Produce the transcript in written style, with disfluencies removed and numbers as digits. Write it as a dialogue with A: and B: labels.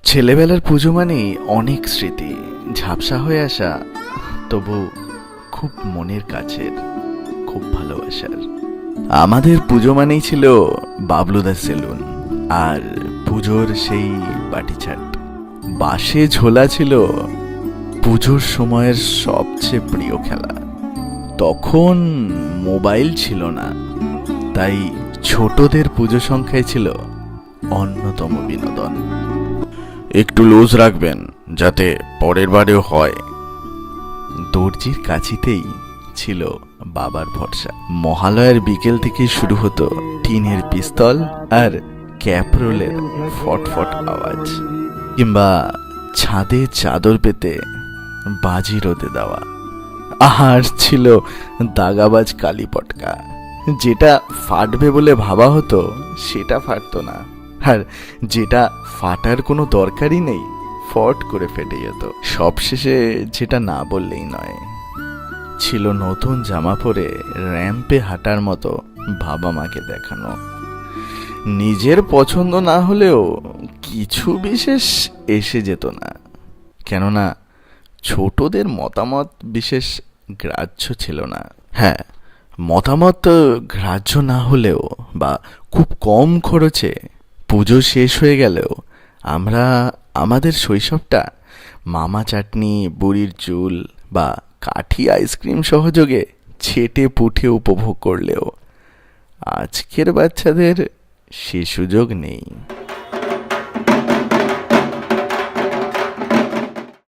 A: ছেলেবেলার পুজো মানেই অনেক স্মৃতি, ঝাপসা হয়ে আসা, তবু খুব মনের কাছের, খুব ভালোবাসার। আমাদের পুজো মানেই ছিল বাবলুদা সেলুন, আর পুজোর সেই বাটিছাট। বাঁশে ঝোলা ছিল পুজোর সময়ের সবচেয়ে প্রিয় খেলা। তখন মোবাইল ছিল না, তাই ছোটদের পুজো সংখ্যায় ছিল অন্যতম বিনোদন। একটু লুজ রাখবেন যাতে পরের বারেও হয়। দর্জির কাছিতেই ছিল বাবার ভরসা। মহালয়ার বিকেল থেকে শুরু হতো টিনের পিস্তল আর ক্যাপরোলের ফটফট আওয়াজ, কিংবা ছাদে চাদর পেতে বাজি রোদে দেওয়া। আর ছিল দাগাবাজ কালী পটকা, যেটা ফাটবে বলে ভাবা হতো সেটা ফাটতো না, আর যেটা ফাটার কোনো দরকারই নেই ফট করে ফেটে যেত। সবশেষে যেটা না বললেই নয়, ছিল নতুন জামা পরে র্যাম্পে হাঁটার মতো বাবা মাকে দেখানো। নিজের পছন্দ না হলেও কিছু বিশেষ এসে যেত না, কেননা ছোটদের মতামত বিশেষ গ্রাহ্য ছিল না। হ্যাঁ, মতামত গ্রাহ্য না হলেও বা খুব কম খরচে পুজো শেষ হয়ে গেলেও আমরা আমাদের শৈশবটা মামা চাটনি, বুড়ির চুল বা কাঠি আইসক্রিম সহযোগে ছেটে পুঁটে উপভোগ করলেও আজকের বাচ্চাদের সে সুযোগ নেই।